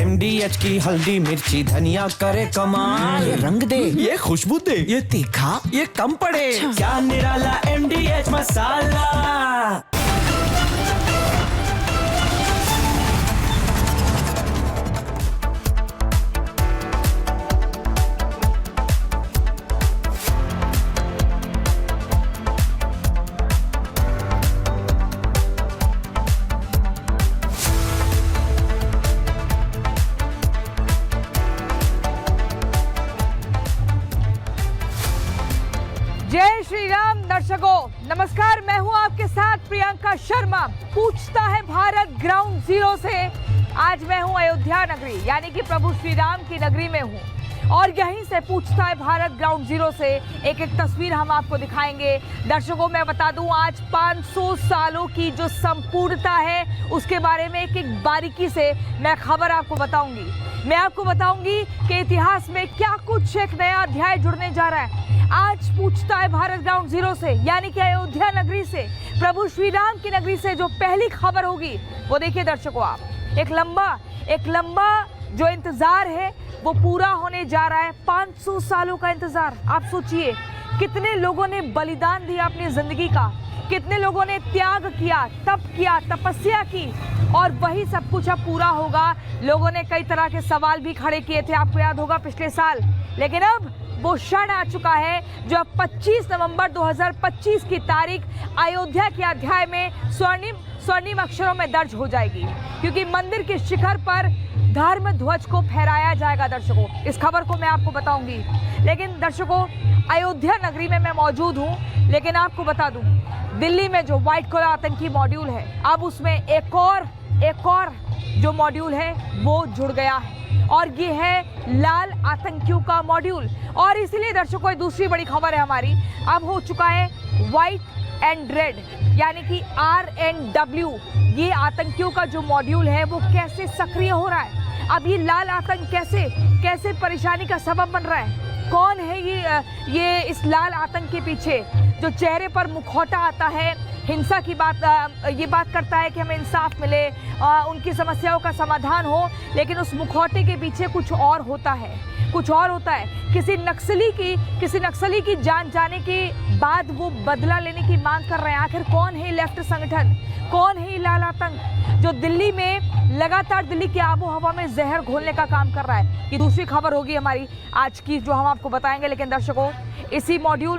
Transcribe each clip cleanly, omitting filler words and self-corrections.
MDH की हल्दी मिर्ची धनिया करे कमाल। ये रंग दे, ये खुशबू दे, ये तीखा, ये कम पड़े। क्या निराला MDH मसाला। जय श्री राम दर्शकों, नमस्कार। मैं हूं आपके साथ प्रियंका शर्मा। पूछता है भारत ग्राउंड जीरो से। आज मैं हूं अयोध्या नगरी यानी कि प्रभु श्री राम की नगरी में हूं और यहीं से पूछता है भारत ग्राउंड जीरो से एक एक तस्वीर हम आपको दिखाएंगे। दर्शकों मैं बता दूं, आज 500 सालों की जो संपूर्णता है उसके बारे में एक एक बारीकी से मैं खबर आपको बताऊंगी। मैं आपको बताऊंगी कि इतिहास में क्या कुछ एक नया अध्याय जुड़ने जा रहा है। आज पूछता है भारत ग्राउंड जीरो से यानी कि अयोध्या नगरी से, प्रभु श्री राम की नगरी से जो पहली खबर होगी वो देखिए दर्शकों आप। एक लंबा जो इंतजार है वो पूरा होने जा रहा है। 500 सालों का इंतजार। आप सोचिए कितने लोगों ने बलिदान दिया अपनी जिंदगी का, कितने लोगों ने त्याग किया, तप किया, तपस्या की और वही सब कुछ अब पूरा होगा। लोगों ने कई तरह के सवाल भी खड़े किए थे, आपको याद होगा पिछले साल, लेकिन अब वो क्षण आ चुका है जो अब 25 नवंबर 2025 की तारीख अयोध्या के अध्याय में स्वर्णिम अक्षरों में दर्ज हो जाएगी, क्योंकि मंदिर के शिखर पर धर्म ध्वज को फहराया जाएगा। दर्शकों इस खबर को मैं आपको बताऊंगी, लेकिन दर्शकों अयोध्या नगरी में मैं मौजूद हूं, लेकिन आपको बता दूं दिल्ली में जो व्हाइट कॉलर आतंकी मॉड्यूल है अब उसमें एक और जो मॉड्यूल है वो जुड़ गया है और ये है लाल आतंकियों का मॉड्यूल। और इसीलिए दर्शकों दूसरी बड़ी खबर है हमारी, अब हो चुका है व्हाइट एंड रेड यानी कि RNW। ये आतंकियों का जो मॉड्यूल है वो कैसे सक्रिय हो रहा है, अब ये लाल आतंक कैसे परेशानी का सबब बन रहा है, कौन है ये इस लाल आतंक के पीछे जो चेहरे पर मुखौटा आता है, हिंसा की ये बात करता है कि हमें इंसाफ मिले, उनकी समस्याओं का समाधान हो, लेकिन उस मुखौटे के पीछे कुछ और होता है। किसी नक्सली की जान जाने के बाद वो बदला लेने की मांग कर रहे हैं। आखिर कौन है लेफ्ट संगठन, कौन है लाल आतंक जो दिल्ली में लगातार दिल्ली की आबो हवा में जहर घोलने का काम कर रहा है। ये दूसरी खबर होगी हमारी आज की जो हम आपको बताएंगे। लेकिन दर्शकों इसी मॉड्यूल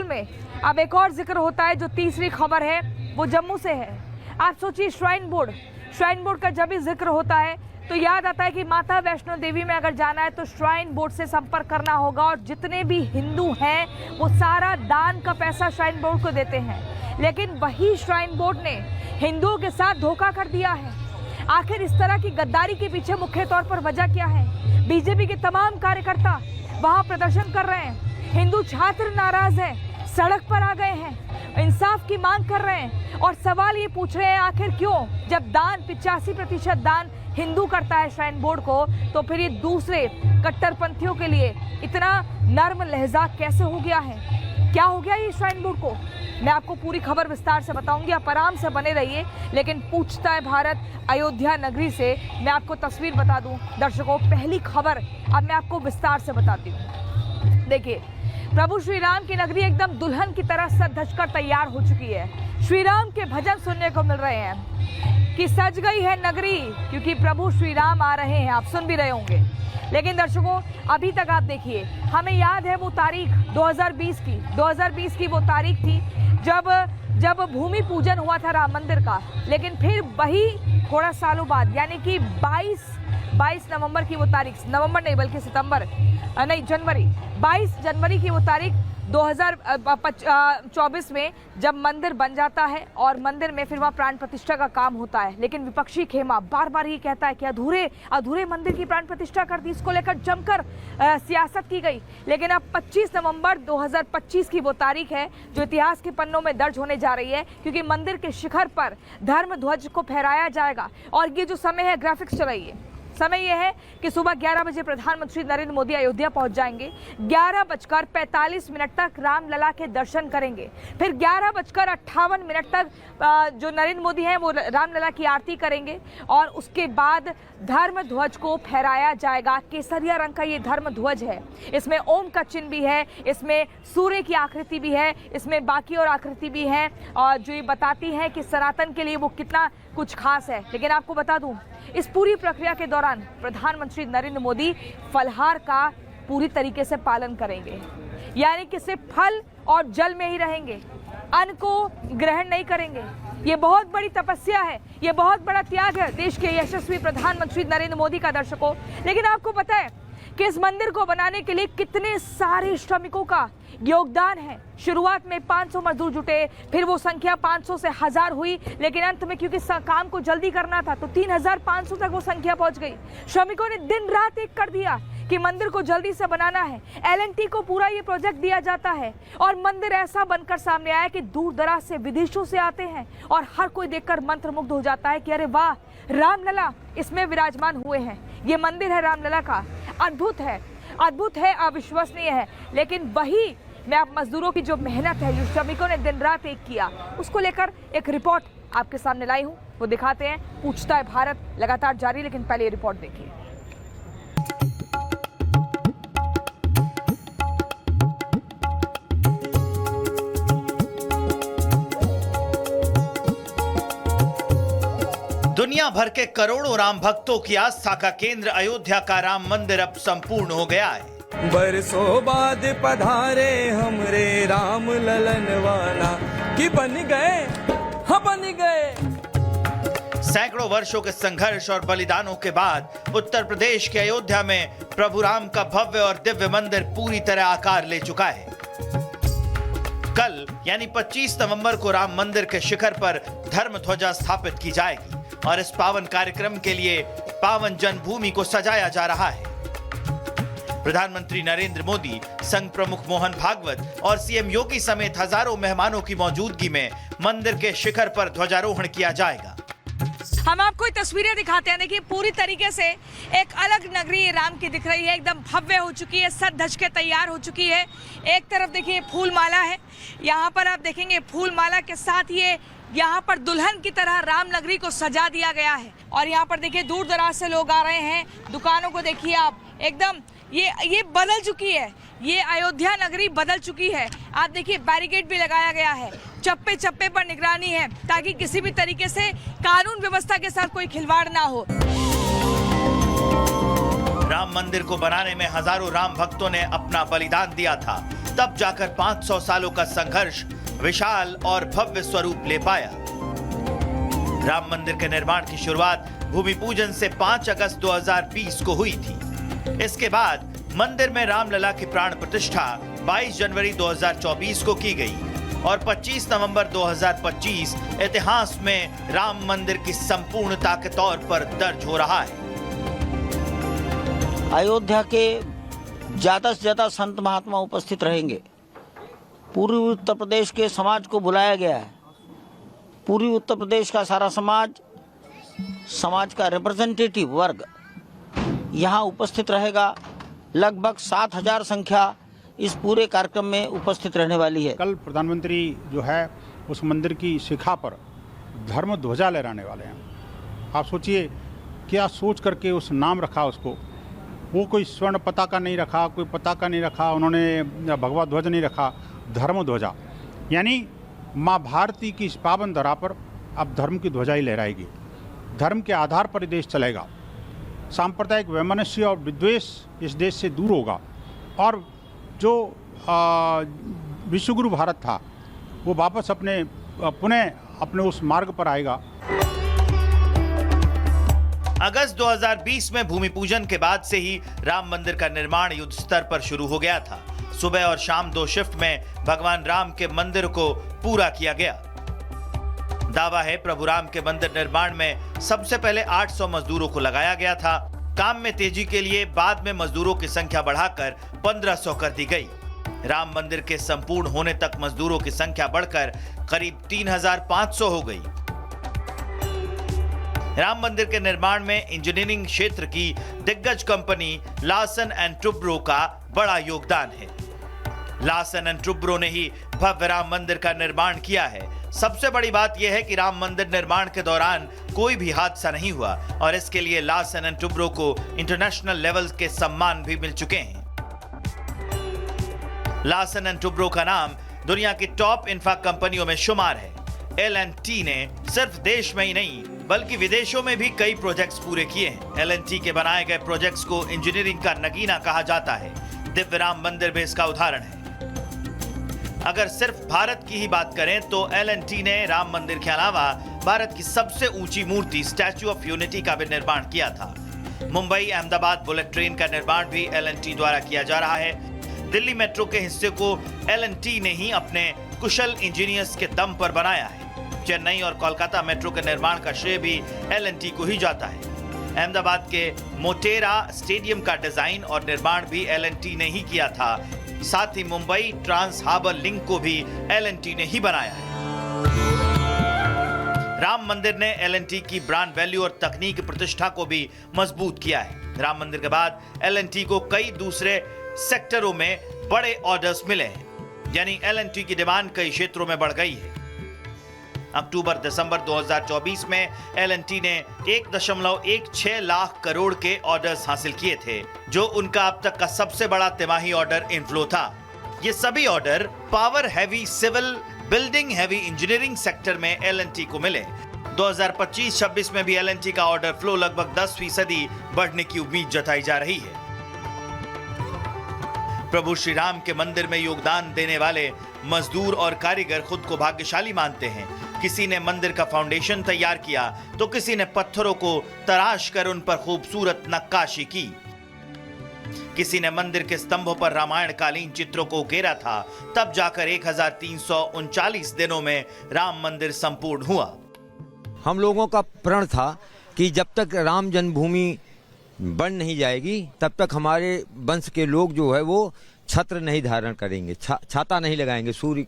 में अब एक और जिक्र होता है। जो तीसरी खबर है वो जम्मू से है। आप सोचिए श्राइन बोर्ड का जब भी जिक्र होता है तो याद आता है कि माता वैष्णो देवी में अगर जाना है तो श्राइन बोर्ड से संपर्क करना होगा और जितने भी हिंदू हैं वो सारा दान का पैसा श्राइन बोर्ड को देते हैं। लेकिन वही श्राइन बोर्ड ने हिंदुओं के साथ धोखा कर दिया है। आखिर इस तरह की गद्दारी के पीछे मुख्य तौर पर वजह क्या है? बीजेपी के तमाम कार्यकर्ता वहां प्रदर्शन कर रहे हैं, हिंदू छात्र नाराज हैं, सड़क पर आ गए हैं, इंसाफ की मांग कर रहे हैं और सवाल ये पूछ रहे हैं आखिर क्यों? जब दान 85% दान हिंदू करता है श्राइन बोर्ड को, तो फिर ये दूसरे कट्टरपंथियों के लिए इतना नर्म लहजा कैसे हो गया है? क्या हो गया ये श्राइन बोर्ड को? मैं आपको पूरी खबर विस्तार से बताऊंगी, आप आराम से बने रहिए। लेकिन पूछता है भारत अयोध्या नगरी से मैं आपको तस्वीर बता दूं दर्शकों। पहली खबर अब मैं आपको विस्तार से बताती हूँ। देखिए प्रभु श्री राम की नगरी एकदम दुल्हन की तरह सज धज कर तैयार हो चुकी है। श्री राम के भजन सुनने को मिल रहे हैं कि सज गई है नगरी, क्योंकि प्रभु श्री राम आ रहे हैं। आप सुन भी रहे होंगे। लेकिन दर्शकों अभी तक आप देखिए, हमें याद है वो तारीख 2020 की वो तारीख थी जब भूमि पूजन हुआ था राम मंदिर का। लेकिन फिर वही थोड़ा सालों बाद यानी कि 22 नवंबर की वो तारीख, नवंबर नहीं बल्कि जनवरी 22 जनवरी की वो तारीख 2024 में जब मंदिर बन जाता है और मंदिर में फिर वहाँ प्राण प्रतिष्ठा का काम होता है। लेकिन विपक्षी खेमा बार बार ये कहता है कि अधूरे मंदिर की प्राण प्रतिष्ठा कर दी, इसको लेकर जमकर सियासत की गई। लेकिन अब 25 नवंबर 2025 की वो तारीख है जो इतिहास के पन्नों में दर्ज होने जा रही है, क्योंकि मंदिर के शिखर पर धर्म ध्वज को फहराया जाएगा। और ये जो समय है, ग्राफिक्स चलाइए, समय यह है कि सुबह 11 बजे प्रधानमंत्री नरेंद्र मोदी अयोध्या पहुंच जाएंगे। 11:45 तक रामलला के दर्शन करेंगे। फिर 11:58 तक जो नरेंद्र मोदी हैं वो रामलला की आरती करेंगे और उसके बाद धर्म ध्वज को फहराया जाएगा। केसरिया रंग का ये धर्म ध्वज है, इसमें ओम का चिन्ह भी है, इसमें सूर्य की आकृति भी है, इसमें बाकी और आकृति भी है और जो ये बताती है कि सनातन के लिए वो कितना कुछ खास है। लेकिन आपको बता दूं, इस पूरी प्रक्रिया के दौरान प्रधानमंत्री नरेंद्र मोदी फलाहार का पूरी तरीके से पालन करेंगे, यानी कि सिर्फ फल और जल में ही रहेंगे, अन्न को ग्रहण नहीं करेंगे। ये बहुत बड़ी तपस्या है, ये बहुत बड़ा त्याग है देश के यशस्वी प्रधानमंत्री नरेंद्र मोदी का, दर्शकों। लेकिन आपको पता है कि इस मंदिर को बनाने के लिए कितने सारे श्रमिकों का योगदान है। शुरुआत में 500 मजदूर जुटे, फिर वो संख्या 500 से 1000 हुई, लेकिन अंत में क्योंकि काम को जल्दी करना था तो 3500 तक वो संख्या पहुंच गई। श्रमिकों ने दिन रात एक कर दिया कि मंदिर को जल्दी से बनाना है। L&T को पूरा ये प्रोजेक्ट दिया जाता है और मंदिर ऐसा बनकर सामने आया कि दूर दराज से विदेशों से आते हैं और हर कोई देखकर मंत्रमुग्ध हो जाता है कि अरे वाह, रामलला इसमें विराजमान हुए हैं। ये मंदिर है रामलला का, अद्भुत है, अद्भुत है, अविश्वसनीय है। लेकिन वही मैं आप मजदूरों की जो मेहनत है, जो श्रमिकों ने दिन रात एक किया, उसको लेकर एक रिपोर्ट आपके सामने लाई हूं, वो दिखाते हैं। पूछता है भारत लगातार जारी, लेकिन पहले ये रिपोर्ट देखिए। दुनिया भर के करोड़ों राम भक्तों की आस्था का केंद्र अयोध्या का राम मंदिर अब संपूर्ण हो गया है। बरसों बाद पधारे हमरे राम ललनवाना कि बन गए, हाँ बन गए। सैकड़ों वर्षों के संघर्ष और बलिदानों के बाद उत्तर प्रदेश के अयोध्या में प्रभु राम का भव्य और दिव्य मंदिर पूरी तरह आकार ले चुका है। कल यानी 25 नवंबर को राम मंदिर के शिखर पर धर्म ध्वजा स्थापित की जाएगी और इस पावन कार्यक्रम के लिए पावन जन्मभूमि को सजाया जा रहा है। प्रधानमंत्री नरेंद्र मोदी, संघ प्रमुख मोहन भागवत और सीएम योगी समेत हजारों मेहमानों की मौजूदगी में मंदिर के शिखर पर ध्वजारोहण किया जाएगा। हम आपको ये तस्वीरें दिखाते हैं। देखिए, पूरी तरीके से एक अलग नगरी राम की दिख रही है, एकदम भव्य हो चुकी है, सज धज के तैयार हो चुकी है। एक तरफ देखिए फूल माला है, यहाँ पर आप देखेंगे फूल माला के साथ ये यहाँ पर दुल्हन की तरह राम नगरी को सजा दिया गया है। और यहाँ पर देखिए दूर दराज से लोग आ रहे हैं, दुकानों को देखिए आप, एकदम ये बदल चुकी है, ये अयोध्या नगरी बदल चुकी है। आप देखिए बैरिकेड भी लगाया गया है, चप्पे चप्पे पर निगरानी है ताकि किसी भी तरीके से कानून व्यवस्था के साथ कोई खिलवाड़ ना हो। राम मंदिर को बनाने में हजारों राम भक्तों ने अपना बलिदान दिया था, तब जाकर 500 सालों का संघर्ष विशाल और भव्य स्वरूप ले पाया। राम मंदिर के निर्माण की शुरुआत भूमि पूजन से 5 अगस्त 2020 को हुई थी। इसके बाद मंदिर में रामलला की प्राण प्रतिष्ठा 22 जनवरी 2024 को की गई और 25 नवंबर 2025 इतिहास में राम मंदिर की संपूर्णता के तौर पर दर्ज हो रहा है। अयोध्या के ज्यादा से ज्यादा संत महात्मा उपस्थित रहेंगे। पूर्वी उत्तर प्रदेश के समाज को बुलाया गया है। पूर्वी उत्तर प्रदेश का सारा समाज का रिप्रेजेंटेटिव वर्ग यहाँ उपस्थित रहेगा। लगभग 7000 संख्या इस पूरे कार्यक्रम में उपस्थित रहने वाली है। कल प्रधानमंत्री जो है उस मंदिर की शिखा पर धर्म ध्वजा लहराने वाले हैं। आप सोचिए क्या सोच करके उस नाम रखा उसको। वो कोई स्वर्ण पताका नहीं रखा, कोई पताका नहीं रखा, उन्होंने भगवा ध्वज नहीं रखा, धर्म ध्वजा। यानी माँ भारती की इस पावन धरा पर अब धर्म की ध्वजा ही लहराएगी। धर्म के आधार पर देश चलेगा। सांप्रदायिक वैमनस्य और विद्वेष इस देश से दूर होगा और जो विश्वगुरु भारत था वो वापस पुनः अपने उस मार्ग पर आएगा। अगस्त 2020 में भूमि पूजन के बाद से ही राम मंदिर का निर्माण युद्ध स्तर पर शुरू हो गया था। सुबह और शाम 2 शिफ्ट में भगवान राम के मंदिर को पूरा किया गया। दावा है प्रभु राम के मंदिर निर्माण में सबसे पहले 800 मजदूरों को लगाया गया था। काम में तेजी के लिए बाद में मजदूरों की संख्या बढ़ाकर 1500 कर दी गई। राम मंदिर के संपूर्ण होने तक मजदूरों की संख्या बढ़कर करीब 3500 हो गई। राम मंदिर के निर्माण में इंजीनियरिंग क्षेत्र की दिग्गज कंपनी लार्सन एंड टुब्रो का बड़ा योगदान है। लार्सन एंड टुब्रो ने ही भव्य राम मंदिर का निर्माण किया है। सबसे बड़ी बात यह है कि राम मंदिर निर्माण के दौरान कोई भी हादसा नहीं हुआ और इसके लिए लार्सन एंड टुब्रो को इंटरनेशनल लेवल के सम्मान भी मिल चुके हैं। लार्सन एंड टुब्रो का नाम दुनिया की टॉप इंफ्रा कंपनियों में शुमार है। L&T ने सिर्फ देश में ही नहीं बल्कि विदेशों में भी कई प्रोजेक्ट्स पूरे किए हैं। L&T के बनाए गए प्रोजेक्ट्स को इंजीनियरिंग का नगीना कहा जाता है। दिव्य राम मंदिर भी इसका उदाहरण है। अगर सिर्फ भारत की ही बात करें तो L&T ने राम मंदिर के अलावा भारत की सबसे ऊंची मूर्ति स्टैच्यू ऑफ यूनिटी का भी निर्माण किया था। मुंबई अहमदाबाद बुलेट ट्रेन का निर्माण भी L&T द्वारा किया जा रहा है। दिल्ली मेट्रो के हिस्से को L&T ने ही अपने कुशल इंजीनियर्स के दम पर बनाया है। चेन्नई और कोलकाता मेट्रो के निर्माण का श्रेय भी L&T को ही जाता है। अहमदाबाद के मोटेरा स्टेडियम का डिजाइन और निर्माण भी L&T ने ही किया था। साथ ही मुंबई ट्रांस हार्बर लिंक को भी L&T ने ही बनाया है। राम मंदिर ने L&T की ब्रांड वैल्यू और तकनीकी प्रतिष्ठा को भी मजबूत किया है। राम मंदिर के बाद L&T को कई दूसरे सेक्टरों में बड़े ऑर्डर्स मिले हैं, यानी L&T की डिमांड कई क्षेत्रों में बढ़ गई है। अक्टूबर-दिसंबर 2024 में L&T ने 1.16 लाख करोड़ के ऑर्डर्स हासिल किए थे, जो उनका अब तक का सबसे बड़ा तिमाही ऑर्डर इनफ्लो था। ये सभी order power heavy civil, building heavy engineering sector में L&T को मिले। 2025-26 में भी L&T का ऑर्डर फ्लो लगभग 10% बढ़ने की उम्मीद जताई जा रही है। प्रभु श्री राम के मंदिर में योगदान देने वाले मजदूर और कारीगर खुद को भाग्यशाली मानते हैं। किसी ने मंदिर का फाउंडेशन तैयार किया तो किसी ने पत्थरों को तराश कर उन पर खूबसूरत नक्काशी की। किसी ने मंदिर के स्तंभों पर रामायण कालीन चित्रों को उकेरा था। तब जाकर 1339 दिनों में राम मंदिर संपूर्ण हुआ। हम लोगों का प्रण था कि जब तक राम जन्मभूमि बन नहीं जाएगी तब तक हमारे वंश के लोग जो है वो छत्र नहीं धारण करेंगे, छाता नहीं लगाएंगे, सूर्य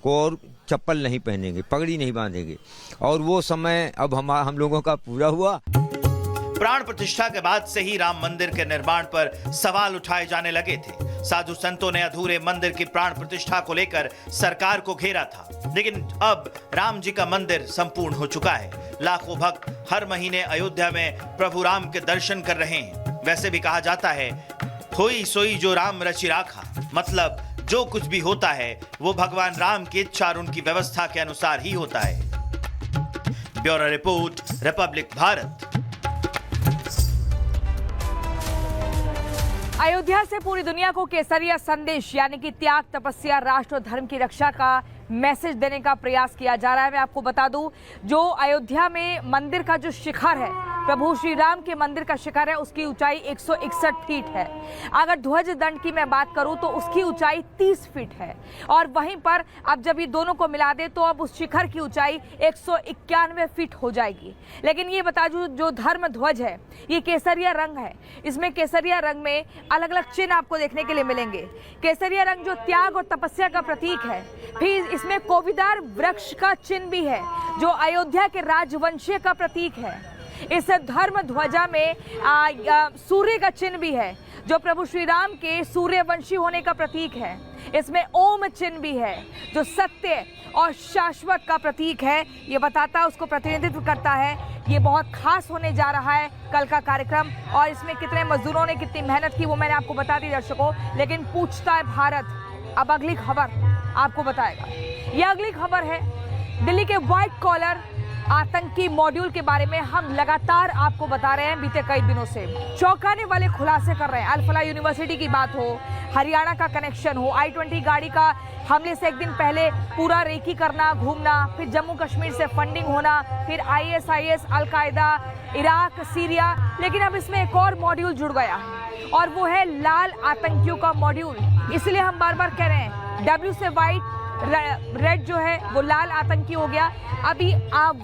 को और चप्पल नहीं पहनेंगे, पगड़ी नहीं बांधेंगे। और वो समय अब हम लोगों का पूरा हुआ। प्राण प्रतिष्ठा के बाद से ही राम मंदिर के निर्माण पर सवाल उठाए जाने लगे थे। साधु संतों ने अधूरे मंदिर की प्राण प्रतिष्ठा को लेकर सरकार को घेरा था, लेकिन अब राम जी का मंदिर संपूर्ण हो चुका है। लाखों भक्त हर महीने अयोध्या में प्रभु राम के दर्शन कर रहे हैं। वैसे भी कहा जाता है, होई सोई जो राम रचि राखा, मतलब जो कुछ भी होता है वो भगवान राम की इच्छा और उनकी व्यवस्था के अनुसार ही होता है। Bureau report, Republic Bharat. Ayodhya से पूरी दुनिया को केसरिया संदेश यानी कि त्याग, तपस्या, राष्ट्र और धर्म की रक्षा का मैसेज देने का प्रयास किया जा रहा है। मैं आपको बता दूं, जो अयोध्या में मंदिर का जो शिखर है, प्रभु श्री राम के मंदिर का शिखर है, उसकी ऊंचाई 161 फीट है। अगर ध्वज दंड की मैं बात करूं तो उसकी ऊंचाई 30 फीट है। और वहीं पर अब जब ये दोनों को मिला दे तो अब उस शिखर की ऊंचाई 191 फीट हो जाएगी। लेकिन ये बता दूं, जो धर्म ध्वज है ये केसरिया रंग है। इसमें केसरिया रंग में अलग अलग चिन्ह आपको देखने के लिए मिलेंगे। केसरिया रंग जो त्याग और तपस्या का प्रतीक है। फिर इसमें कोविदार वृक्ष का चिन्ह भी है जो अयोध्या के राजवंशीय का प्रतीक है। इस धर्म ध्वजा में सूर्य का चिन्ह भी है जो प्रभु श्री राम के सूर्यवंशी होने का प्रतीक है। इसमें ओम चिन्ह भी है जो सत्य और शाश्वत का प्रतीक है। ये बताता है, उसको प्रतिनिधित्व करता है। ये बहुत खास होने जा रहा है कल का कार्यक्रम, और इसमें कितने मजदूरों ने कितनी मेहनत की वो मैंने आपको बता दी दर्शकों। लेकिन पूछता है भारत। अब अगली खबर आपको बताएगा। ये अगली खबर है दिल्ली के व्हाइट कॉलर आतंकी मॉड्यूल के बारे में। हम लगातार आपको बता रहे हैं बीते कई दिनों से, चौंकाने वाले खुलासे कर रहे हैं। अल-फलाह यूनिवर्सिटी की बात हो, हरियाणा का कनेक्शन हो, I-20 गाड़ी का हमले से एक दिन पहले पूरा रेकी करना, घूमना, फिर जम्मू कश्मीर से फंडिंग होना, फिर ISIS, अलकायदा, इराक, सीरिया। लेकिन अब इसमें एक और मॉड्यूल जुड़ गया है और वो है लाल आतंकियों का मॉड्यूल। इसलिए हम बार बार कह रहे हैं, W से व्हाइट, रेड जो है वो लाल आतंकी हो गया। अभी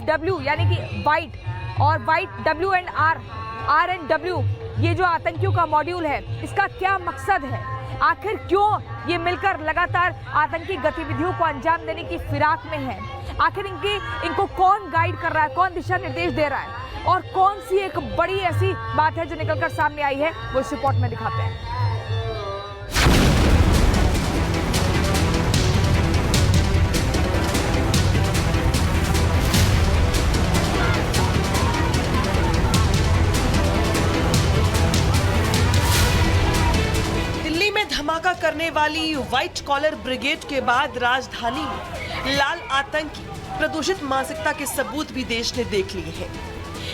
W यानी कि व्हाइट और white W and R and W, ये जो आतंकियों का मॉड्यूल है, इसका क्या मकसद है? आखिर क्यों ये मिलकर लगातार आतंकी गतिविधियों को अंजाम देने की फिराक में है? आखिर इनको कौन गाइड कर रहा है, कौन दिशा निर्देश दे रहा है? और कौन सी एक बड़ी ऐसी बात है जो निकलकर सामने आई है, वो इस रिपोर्ट में दिखाते हैं। धमाका करने वाली व्हाइट कॉलर ब्रिगेड के बाद राजधानी में लाल आतंकी प्रदूषित मानसिकता के सबूत भी देश ने देख लिए हैं।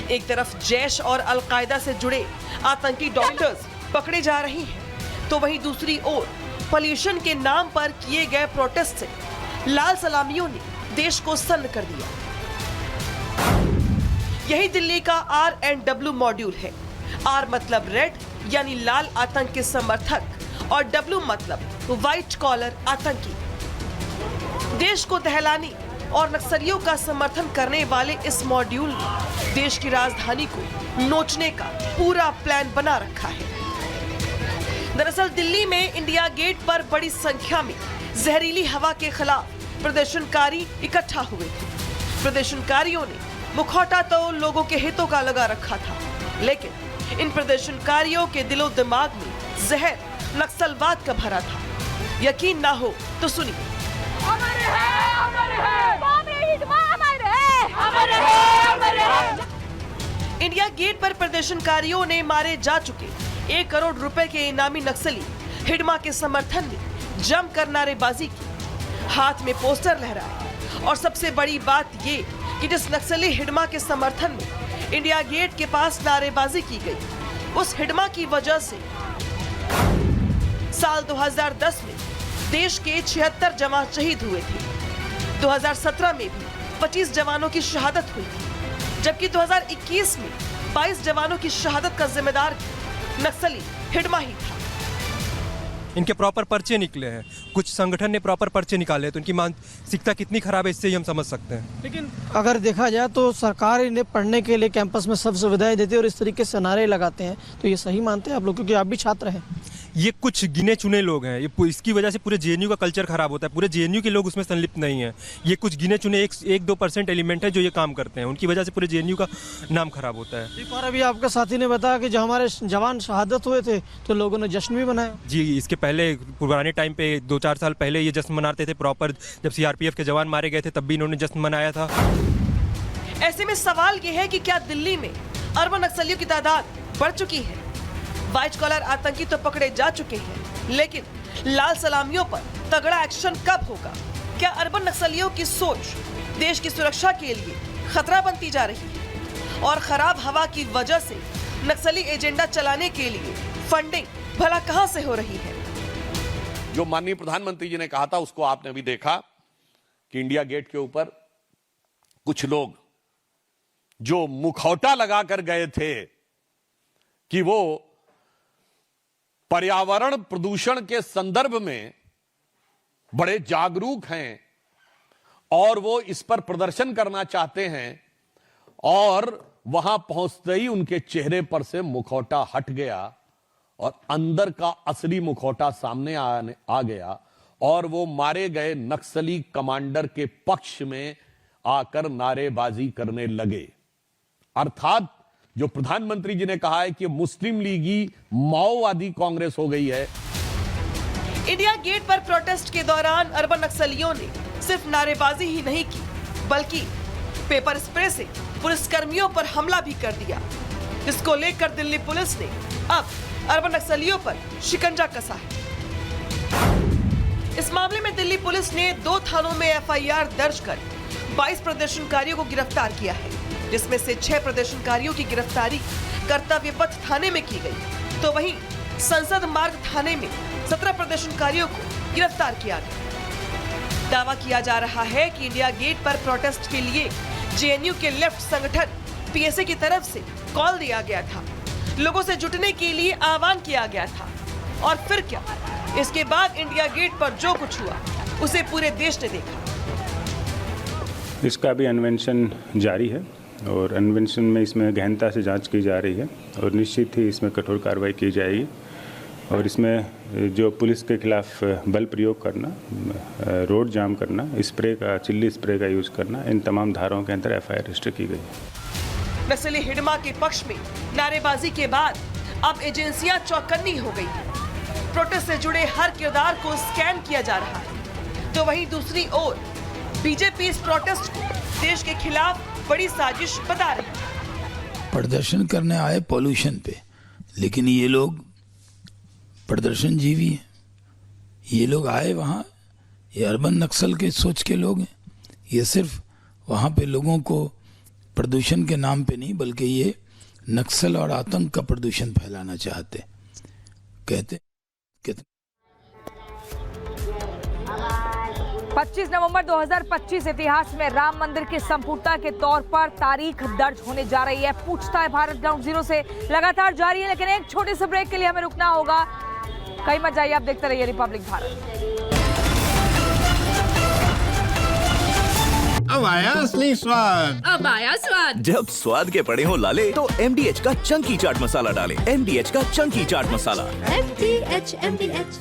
एक तरफ जैश और अलकायदा से जुड़े आतंकी डॉक्टर्स पकड़े जा रहे हैं, तो वहीं दूसरी ओर पॉल्यूशन के नाम पर किए गए प्रोटेस्ट से लाल सलामियों ने देश को सन्न कर दिया। यही दिल्ली का R&W मॉड्यूल है। R मतलब रेड यानी लाल आतंक के समर्थक और W मतलब व्हाइट कॉलर आतंकी। देश को दहलाने और नक्सलियों का समर्थन करने वाले इस मॉड्यूल ने देश की राजधानी को नोचने का पूरा प्लान बना रखा है। दरअसल दिल्ली में इंडिया गेट पर बड़ी संख्या में जहरीली हवा के खिलाफ प्रदर्शनकारी इकट्ठा हुए थे। प्रदर्शनकारियों ने मुखौटा तो लोगों के हितों का लगा रखा था, लेकिन इन प्रदर्शनकारियों के दिलो दिमाग में जहर नक्सलवाद का भरा था। यकीन ना हो तो सुनिए। इंडिया गेट पर प्रदर्शनकारियों ने मारे जा चुके 1 करोड़ रुपए के इनामी नक्सली हिडमा के समर्थन में जमकर नारेबाजी की, हाथ में पोस्टर लहराए। और सबसे बड़ी बात ये कि जिस नक्सली हिडमा के समर्थन में इंडिया गेट के पास नारेबाजी की गई, उस हिडमा की वजह से साल 2010 में देश के 76 जवान शहीद हुए थे। 2017 में भी 25 जवानों की शहादत हुई थी, जबकि 2021 में 22 जवानों की शहादत का जिम्मेदार नक्सली हिडमा ही था। इनके प्रॉपर पर्चे निकले हैं, कुछ संगठन ने प्रॉपर पर्चे निकाले, तो इनकी मानसिकता कितनी खराब है इससे ही हम समझ सकते हैं। लेकिन अगर देखा जाए तो सरकार इन्हें पढ़ने के लिए कैंपस में सब सुविधाएं देती है और इस तरीके से नारे लगाते हैं, तो ये सही मानते हैं आप लोग, क्योंकि आप भी छात्र हैं? ये कुछ गिने चुने लोग हैं, ये इसकी वजह से पूरे जेएनयू का कल्चर खराब होता है। पूरे जेएनयू के लोग उसमें संलिप्त नहीं है। ये कुछ गिने चुने 1-2% एलिमेंट है जो ये काम करते हैं, उनकी वजह से पूरे जेएनयू का नाम खराब होता है। एक बार अभी आपका साथी ने बताया कि जब हमारे जवान शहादत हुए थे तो लोगों ने जश्न भी मनाया। जी, इसके पहले पुराने टाइम पे 2-4 साल पहले ये जश्न मनाते थे प्रॉपर। जब सीआरपीएफ के जवान मारे गए थे तब भी इन्होंने जश्न मनाया था। ऐसे में सवाल ये है कि क्या दिल्ली में अर्बन नक्सलियों की तादाद बढ़ चुकी है? व्हाइट कॉलर आतंकी तो पकड़े जा चुके हैं, लेकिन लाल सलामियों पर तगड़ा एक्शन कब होगा? क्या अर्बन नक्सलियों की सोच देश की सुरक्षा के लिए खतरा बनती जा रही है? और खराब हवा की वजह से नक्सली एजेंडा चलाने के लिए फंडिंग भला कहां से हो रही है? जो माननीय प्रधानमंत्री जी ने कहा था उसको आपने भी देखा कि इंडिया गेट के ऊपर कुछ लोग जो मुखौटा लगाकर गए थे कि वो पर्यावरण प्रदूषण के संदर्भ में बड़े जागरूक हैं और वो इस पर प्रदर्शन करना चाहते हैं, और वहां पहुंचते ही उनके चेहरे पर से मुखौटा हट गया और अंदर का असली मुखौटा सामने आ गया और वो मारे गए नक्सली कमांडर के पक्ष में आकर नारेबाजी करने लगे। अर्थात जो प्रधानमंत्री जी ने कहा है कि मुस्लिम लीगी माओवादी कांग्रेस हो गई है। इंडिया गेट पर प्रोटेस्ट के दौरान अर्बन नक्सलियों ने सिर्फ नारेबाजी ही नहीं की, बल्कि पेपर स्प्रे से पुलिसकर्मियों पर हमला भी कर दिया, जिसको लेकर दिल्ली पुलिस ने अब अर्बन नक्सलियों पर शिकंजा कसा है। इस मामले में दिल्ली पुलिस ने 2 थानों में FIR दर्ज कर 22 प्रदर्शनकारियों को गिरफ्तार किया है, जिसमें से 6 प्रदर्शनकारियों की गिरफ्तारी कर्तव्य पथ थाने में की गई, तो वहीं संसद मार्ग थाने में 17 प्रदर्शनकारियों को गिरफ्तार किया गया। दावा किया जा रहा है कि इंडिया गेट पर प्रोटेस्ट के लिए जेएनयू के लेफ्ट संगठन PSA की तरफ से कॉल दिया गया था, लोगों से जुटने के लिए आह्वान किया गया था, और फिर क्या, इसके बाद इंडिया गेट पर जो कुछ हुआ उसे पूरे देश ने देखा। इसका भी अन्वेषण जारी है और अन्वेषण में इसमें गहनता से जांच की जा रही है और निश्चित ही इसमें कठोर कार्रवाई की जाएगी। और इसमें जो पुलिस के खिलाफ बल प्रयोग करना, रोड जाम करना, स्प्रे का, चिल्ली स्प्रे का यूज़ करना, इन तमाम धाराओं के अंदर FIR रजिस्टर की गई। नस्ली हिडमा के पक्ष में नारेबाजी के बाद अब एजेंसियां चौकन्नी हो गई। प्रोटेस्ट से जुड़े हर किरदार को स्कैन किया जा रहा है, तो वहीं दूसरी ओर बीजेपी इस प्रोटेस्ट को देश के खिलाफ बड़ी साजिश बता रही है। प्रदर्शन करने आए पॉल्यूशन पे, लेकिन ये लोग प्रदर्शन जीवी हैं। ये लोग आए वहाँ, ये अर्बन नक्सल के सोच के लोग हैं। ये सिर्फ वहाँ पे लोगों को प्रदूषण के नाम पे नहीं, बल्कि ये नक्सल और आतंक का प्रदूषण फैलाना चाहते। कहते 25 नवंबर 2025 इतिहास में राम मंदिर की संपूर्णता के तौर पर तारीख दर्ज होने जा रही है। पूछता है भारत ग्राउंड जीरो से लगातार जारी है, लेकिन एक छोटे से ब्रेक के लिए हमें रुकना होगा। कहीं मत जाइए, आप देखते रहिए रिपब्लिक भारत। अब आया असली स्वाद, अब आया स्वाद। जब स्वाद के पड़े हो लाले तो MDH का चंकी चाट मसाला डालें। MDH का चंकी चाट मसाला। MDH